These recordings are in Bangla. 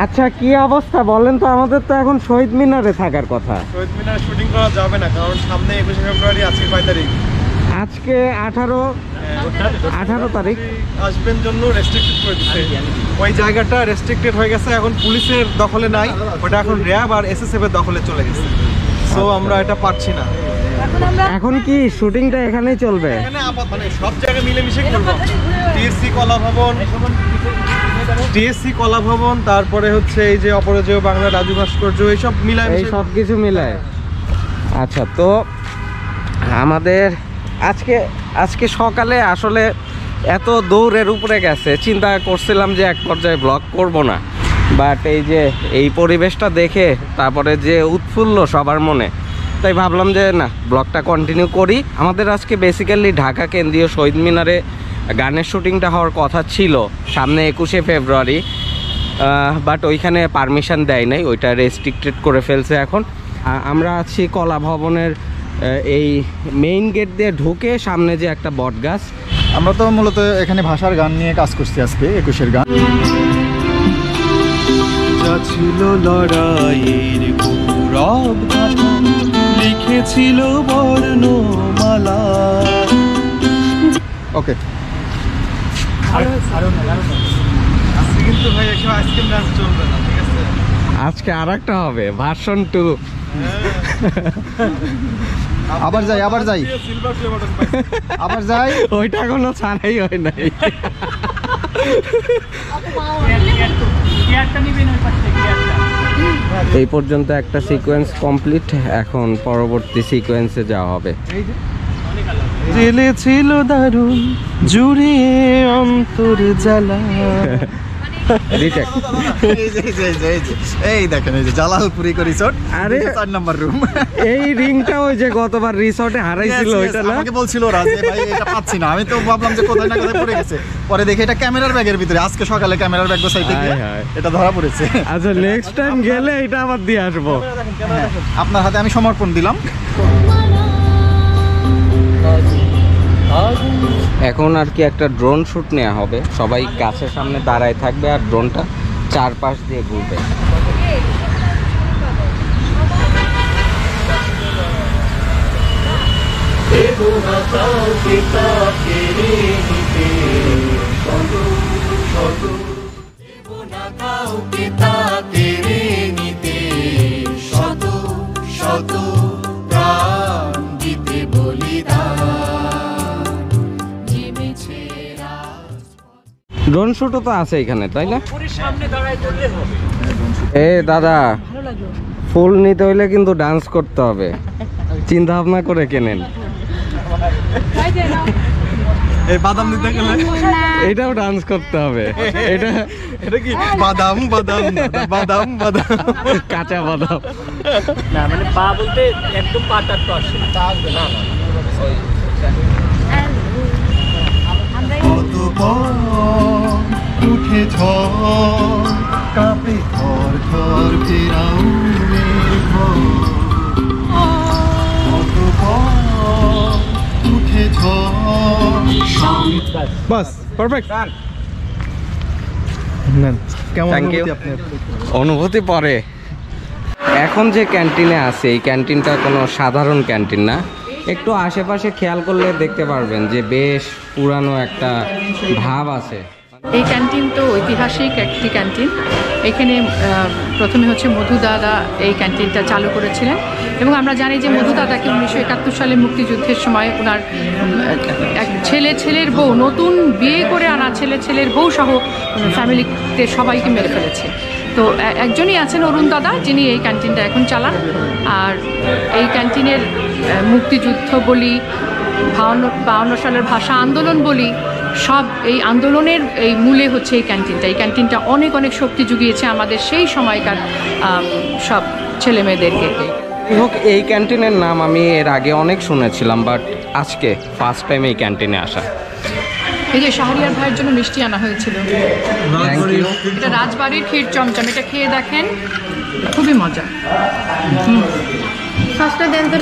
আচ্ছা কি অবস্থা বলেন তো, আমাদের তো এখন শহীদ মিনারে থাকার কথা। শহীদ মিনারে শুটিং করা যাবে না, কারণ সামনে 21শে ফেব্রুয়ারি, আজকে 5 তারিখ, আজকে 18 তারিখ আসবেন জন্য রেস্ট্রিক্টেড করে দিচ্ছে। ওই জায়গাটা রেস্ট্রিক্টেড হয়ে গেছে, এখন পুলিশের দখলে নাই, ওটা এখন র্যাব আর এসএসএফ এর দখলে চলে গেছে। সো আমরা এটা পাচ্ছি না। এখন কি শুটিংটা এখানেই চলবে? এখানে মানে সব জায়গায় মিলেমিশে করবো। টিএসসি কলা ভবন, তারপরে হচ্ছে এই যে অপরাজেয় বাংলা রাজু ভাস্কর্য, এইসব মিলায় এই সব কিছু মিলায়। আচ্ছা, তো আমাদের আজকে সকালে আসলে এত দৌড়ের উপরে গেছে, চিন্তা করছিলাম যে এক পর্যায়ে ব্লগ করব না, বাট এই যে এই পরিবেশটা দেখে তারপরে যে উৎফুল্ল সবার মনে, তাই ভাবলাম যে না, ব্লগটা কন্টিনিউ করি। আমাদের আজকে বেসিক্যালি ঢাকা কেন্দ্রীয় শহীদ মিনারে গানের শুটিংটা হওয়ার কথা ছিল সামনে 21শে ফেব্রুয়ারি, বাট ওইখানে পারমিশন দেয় নাই, ওইটা রেস্ট্রিক্টেড করে ফেলছে। এখন আমরা আছি কলা ভবনের এই মেইন গেট দিয়ে ঢুকে সামনে যে একটা বট গাছ। আমরা তো মূলত এখানে ভাষার গান নিয়ে কাজ করছি আজকে, 21-এর গান। ছিল লড়াইয়ের গৌরব গাথা, লিখেছিল বর্ণমালা। ওকে, আজকে কিন্তু ভাই এসব আইসক্রিম ডান্স চলবে না, ঠিক আছে? আজকে আর একটা হবে ভার্সন 2। আবার যাই আবার যাই, ওইটা কোনো ছাড়াই হয় নাই। এই পর্যন্ত একটা সিকোয়েন্স কমপ্লিট, এখন পরবর্তী সিকোয়েন্সে যাওয়া হবে। জেলে ছিল দারুণ জুড়িয়ে অন্তর জ্বালা। এই দেখেন, এই যে জালালপুরি রিসোর্ট, আরে 4 নম্বর রুম। এই রিংটা ওই যে গতবার রিসোর্টে হারাইছিল, ওইটা না? আমাকে বলছিল রাজ ভাই এটা পাচ্ছি না, আমি তো ভাবলাম যে কোথায় না কোথায় পড়ে গেছে, পরে দেখে এটা ক্যামেরার ব্যাগের ভিতরে, আজকে সকালে ক্যামেরার ব্যাগ গোছাইতে গিয়ে এটা ধরা পড়েছে। আচ্ছা, নেক্সট টাইম গেলে এটা আবার দিয়ে আসবো। আপনার হাতে আমি সমর্পণ দিলাম। এখন আর কি একটা ড্রোন শুট নেওয়া হবে, সবাই গাছের সামনে দাঁড়ায় থাকবে আর ড্রোনটা চারপাশ দিয়ে ঘুরবে। ড্রোন শুটও তো আছে এখানে, তাই না? এ দাদা, ফুল নিতে হইলে কিন্তু ডান্স করতে হবে, চিন্তা ভাবনা করে কেনেন। এই বাদাম নিতে গেলে এটাও ডান্স করতে হবে। এটা কি বাদাম বাদাম বাদাম বাদাম, কাঁচা বাদাম না, মানে পা বলতে একদম পাটার তো আসে না, আসবে না। উঠে ঝড় কাঁপে থর থর ফেরাউনের ঘর, উঠে ঝড়। বাস পারফেক্ট। কেমন অনুভূতি আপনার? অনুভূতি পরে। এখন যে ক্যান্টিনে আছে, এই ক্যান্টিনটা কোনো সাধারণ ক্যান্টিন না, একটু আশেপাশে খেয়াল করলে দেখতে পারবেন যে বেশ পুরানো একটা ভাব আছে। এই ক্যান্টিন তো ঐতিহাসিক একটি ক্যান্টিন। এখানে প্রথমে হচ্ছে মধু দাদা এই ক্যান্টিনটা চালু করেছিলেন, এবং আমরা জানি যে মধু দাদাকে 1971 সালে মুক্তিযুদ্ধের সময় ওনার এক ছেলের বউ, নতুন বিয়ে করে আনা ছেলের বউ সহ ফ্যামিলিতে সবাইকে মেরে ফেলেছে। তো একজনই আছেন অরুণ দাদা, যিনি এই ক্যান্টিনটা এখন চালান। আর এই ক্যান্টিনের মুক্তিযুদ্ধ বলি, 52 সালের ভাষা আন্দোলন বলি, সব এই আন্দোলনের এই মূলে হচ্ছে এই ক্যান্টিনটা। এই ক্যান্টিনটা অনেক শক্তি জুগিয়েছে আমাদের সেই সময়কার সব ছেলে মেয়েদেরকে। হোক, এই ক্যান্টিনের নাম আমি এর আগে অনেক শুনেছিলাম, বাট আজকে ফার্স্ট টাইম এই ক্যান্টিনে আসা। এই যে শাহরিয়ার ভাইয়ের জন্য মিষ্টি আনা হয়েছিল, এটা রাজবাড়ির ক্ষীর চমচম, এটা খেয়ে দেখেন, খুবই মজা।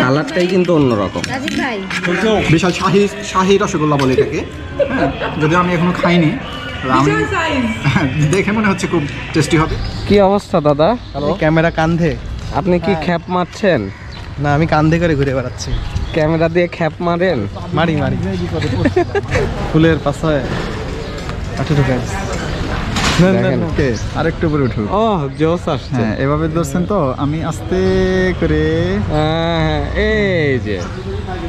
কালারটাই কিন্তু অন্যরকম, বিশাল শাহী রসগোল্লা বলে এটাকে, যদিও আমি এখনো খাইনি। দেখে মনে হচ্ছে খুব টেস্টি হবে। কি অবস্থা দাদা? ক্যামেরা কান্ধে। আপনি কি খ্যাপ মারছেন? না, আমি কান্ধে করে ঘুরে বেড়াচ্ছি। ক্যামেরা দিয়ে খ্যাপ মারেন? মারি ফুলের পাশে দেখেন। ওকে, আরেকটু উপরে উঠুক। ও জোস আসছে। হ্যাঁ, এভাবে ধরছেন তো, আমি আস্তে করে, হ্যাঁ, এই যে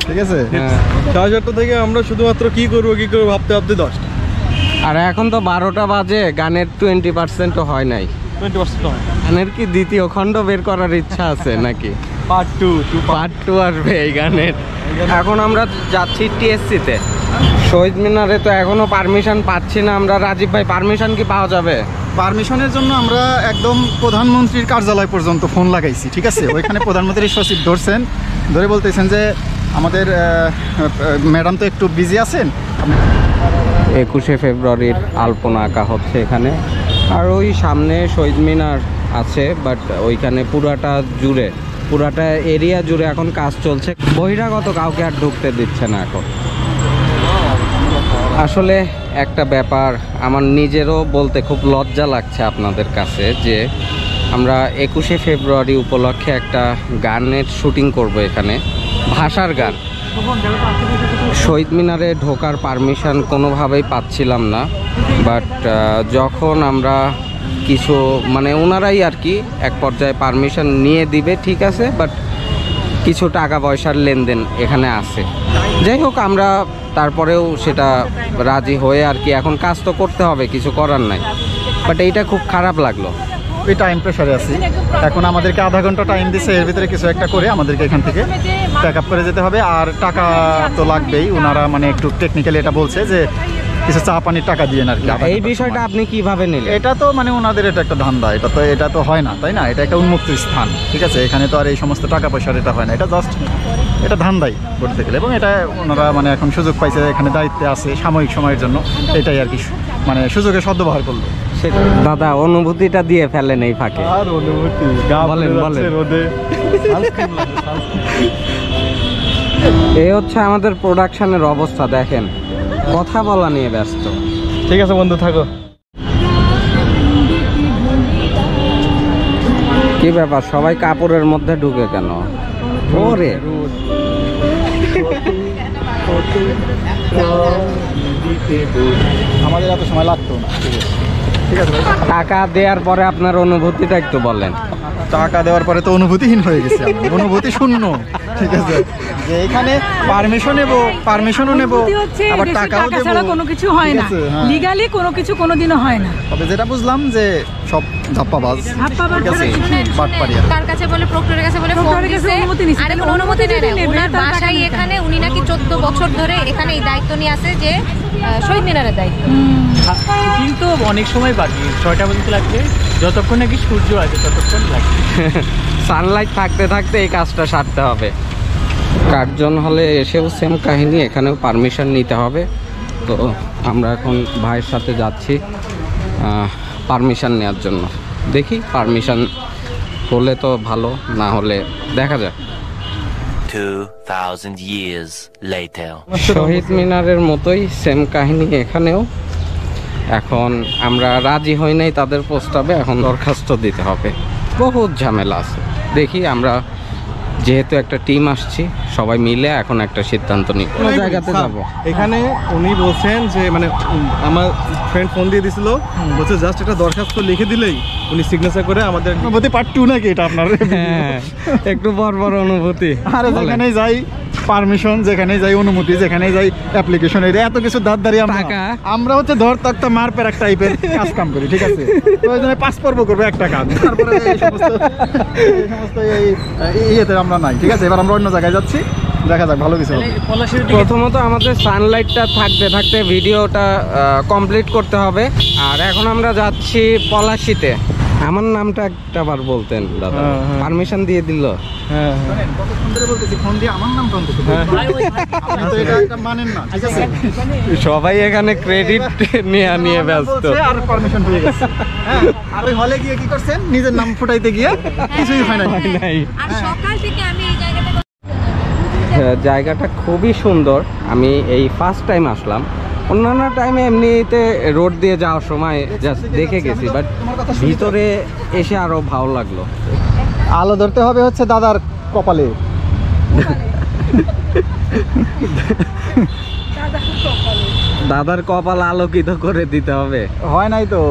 ঠিক আছে। হ্যাঁ। 4:30 থেকে আমরা শুধুমাত্র কি করবো ভাবতে 10টা। আর এখন তো 12টা বাজে, গানের 20%ও হয় নাই। 20% হয়। গানের কি দ্বিতীয় খণ্ড বের করার ইচ্ছা আছে নাকি? পার্ট 2 পার্ট 2 আসবে এই গানের। এখন আমরা যাচ্ছি টিএসসিতে, শহীদ মিনারে। তো এখনো পারমিশন পাচ্ছি না আমরা। রাজীব ভাই, পারমিশন কি পাওয়া যাবে? পারমিশনের জন্য আমরা একদম প্রধানমন্ত্রীর কার্যালয় পর্যন্ত ফোন লাগাইছি, ঠিক আছে। ওইখানে প্রধানমন্ত্রীর সচিব ধরছেন, ধরে বলতেছেন যে আমাদের ম্যাডাম তো একটু বিজি আছেন। 21শে ফেব্রুয়ারির আলপনা আঁকা হচ্ছে এখানে। আর ওই সামনে শহীদ মিনার আছে, বাট ওইখানে পুরাটা এরিয়া জুড়ে এখন কাজ চলছে। বহিরাগত কাউকে আর ঢুকতে দিচ্ছে না এখন। আসলে একটা ব্যাপার আমার নিজেরও বলতে খুব লজ্জা লাগছে আপনাদের কাছে, যে আমরা 21শে ফেব্রুয়ারি উপলক্ষে একটা গানের শুটিং করব এখানে, ভাষার গান। শহীদ মিনারে ঢোকার পারমিশন কোনোভাবেই পাচ্ছিলাম না। বাট যখন আমরা কিছু মানে ওনারাই আর কি এক পর্যায়ে পারমিশন নিয়ে দিবে, ঠিক আছে, বাট কিছু টাকা পয়সার লেনদেন এখানে আছে। যাই হোক, আমরা তারপরেও সেটা রাজি হয়ে আর কি, এখন কাজ তো করতে হবে, কিছু করার নাই। বাট এইটা খুব খারাপ লাগলো। ওই টাইম প্রেশারে আছি। এখন আমাদেরকে আধা ঘন্টা টাইম দিছে, এর ভিতরে কিছু একটা করে আমাদেরকে এখান থেকে প্যাক আপ করে যেতে হবে। আর টাকা তো লাগবেই, ওনারা মানে একটু টেকনিক্যালি এটা বলছে যে কিছু চা পানির টাকা দিয়ে আর কি। এই বিষয়টা আপনি কিভাবে নিলেন? এটা তো মানে ওনাদের এটা একটা ধান্দা, এটা তো হয় না, তাই না? এটা একটা উন্মুক্ত স্থান, ঠিক আছে। এখানে তো আর এই সমস্ত টাকা পয়সার এটা হয় না, এটা জাস্ট এটা ধান্দাই বলতে গেলে। এবং এটা ওনারা মানে এখন সুযোগ পাইছে, এখানে দায়িত্বে আছে সাময়িক সময়ের জন্য, এটাই আর কি মানে সুযোগের সদ্ব্যবহার করলো। দাদা, অনুভূতিটা দিয়ে ফেলেন এই ফাঁকে। আর অনুভূতি বলেন। রোদে এই হচ্ছে আমাদের প্রোডাকশনের অবস্থা, দেখেন, কথা বলা নিয়ে ব্যস্ত। ঠিক আছে বন্ধু, থাকো। কি ব্যাপার, সবাই কাপড়ের মধ্যে ঢুকে কেন? ওরে আমাদের এত সময় লাগতো না, ঠিক আছে। টাকা দেওয়ার পরে আপনার অনুভূতিটা একটু বলেন। টাকা দেওয়ার পরে তো অনুভূতিহীন হয়ে গেছে, অনুভূতি শূন্য, ঠিক আছে। যে এখানে পারমিশনও নেব, আবার টাকাও দেব, কোনো কিছু হয় না, লিগালি কোনো কিছু কোনোদিনও হয় না। তবে যেটা বুঝলাম যে সব ধাপ্পাবাজ, ঠিক আছে, বাটপাড়িয়া। তার কাছে বলে প্রক্টরের কাছে বলে ফোন দিছে, আর কোনো অনুমতি নেই না। ওনার বাসায় এখানে, উনি নাকি 14 বছর ধরে এখানে এই দায়িত্ব নিয়ে আছে, যে শহীদ মিনারের দায়িত্ব। কিন্তু অনেক সময় বাকি, 6টা পর্যন্ত লাগবে, যতক্ষণ নাকি সূর্য আছে ততক্ষণ লাগবে। সানলাইট থাকতে থাকতে এই কাজটা সারতে হবে। কার্জন হলে এসেও সেম কাহিনী, এখানেও পারমিশন নিতে হবে। তো আমরা এখন ভাইয়ের সাথে যাচ্ছি পারমিশন নেওয়ার জন্য। দেখি পারমিশন হলে তো ভালো, না হলে দেখা যাক। 2000 years later. শহীদ মিনারের মতোই সেম কাহিনী এখানেও। এখন আমরা রাজি হই নাই তাদের প্রস্তাবে, এখন দরখাস্ত দিতে হবে, বহুত ঝামেলা আছে। দেখি আমরা, যেহেতু একটা টিম আসছি, সবাই মিলে এখন একটা সিদ্ধান্ত নিই কোন জায়গাতে যাব। এখানে উনি বলছেন যে মানে আমার ফ্রেন্ড ফোন দিয়ে দিছিল, বলছে জাস্ট একটা দরখাস্ত লিখে দিলেই উনি সিগনেচার করে আমাদের। অনুভূতি পার্ট 2 নাকি এটা আপনার? হ্যাঁ, একটু বড় অনুভূতি। আরে যেখানেই যাই পারমিশন, যেখানেই যাই অনুমতি, যেখানেই যাই অ্যাপ্লিকেশন, এত কিছু ধার ধারি আমরা হচ্ছে ধর তক্তা মার পেরাক টাইপের কাজ কাম করি, ঠিক আছে। তো ওই জন্য পাস পর্ব করবো একটা কাজ, তারপরে এই সমস্ত ইয়েতে আমরা নাই, ঠিক আছে। এবার আমরা অন্য জায়গায় যাচ্ছি, দেখা যাক ভালো কিছু হবে। প্রথমত আমাদের সানলাইটটা থাকতে থাকতে ভিডিওটা কমপ্লিট করতে হবে। আর এখন আমরা যাচ্ছি পলাশীতে। আমার নামটা একটা বার বলতেন দাদা, পারমিশন দিয়ে দিল। হ্যাঁ, বলতেছি ফোন দিয়ে আমার নাম মানেন না, ঠিক আছে। সবাই এখানে ক্রেডিট নিয়ে ব্যস্ত। আর পারমিশন পেয়ে গেছে। আর ওই হলে গিয়ে কি করছেন, নিজের নাম ফুটাইতে গিয়ে কিছুই হয় নাই। আর সকাল থেকে আমি এই জায়গাটা, জায়গাটা খুবই সুন্দর। আমি এই ফার্স্ট টাইম আসলাম। অন্যান্য টাইমে এমনিতে রোড দিয়ে যাওয়ার সময় জাস্ট দেখে গেছি, বাট ভিতরে এসে আরো ভালো লাগলো। আলো ধরতে হবে হচ্ছে দাদার কপালে। দাদার কপাল আলোকিত করে দিতে হবে। হয় নাই তো।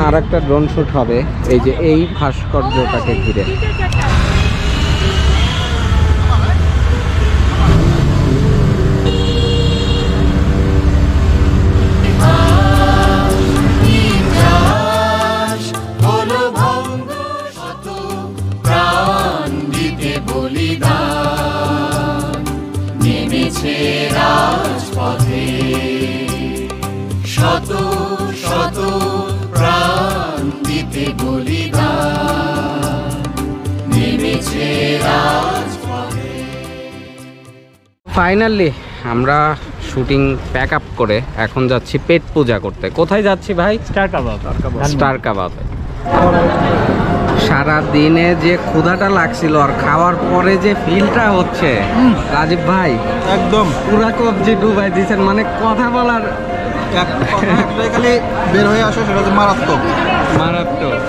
আর একটা ড্রোন শুট হবে এই যে এই ভাস্কর্যটাকে ঘিরে। শত শত প্রাণ দিতে বলিদান নেমেছে রাজপথে। ফাইনালি আমরা শুটিং প্যাক আপ করে এখন যাচ্ছি পেট পূজা করতে। কোথায় যাচ্ছি ভাই? স্টার কাবাব। স্টার কাবাবে। সারা দিনে যে ক্ষুধাটা লাগছিল আর খাওয়ার পরে যে ফিলটা হচ্ছে, রাজীব ভাই একদম পুরা কবজি ডুবাই দিয়েছেন, মানে কথা বলার একটাই খালি বের হয়ে আসে, সেটা হচ্ছে মারাত্মক। মারাত্মক।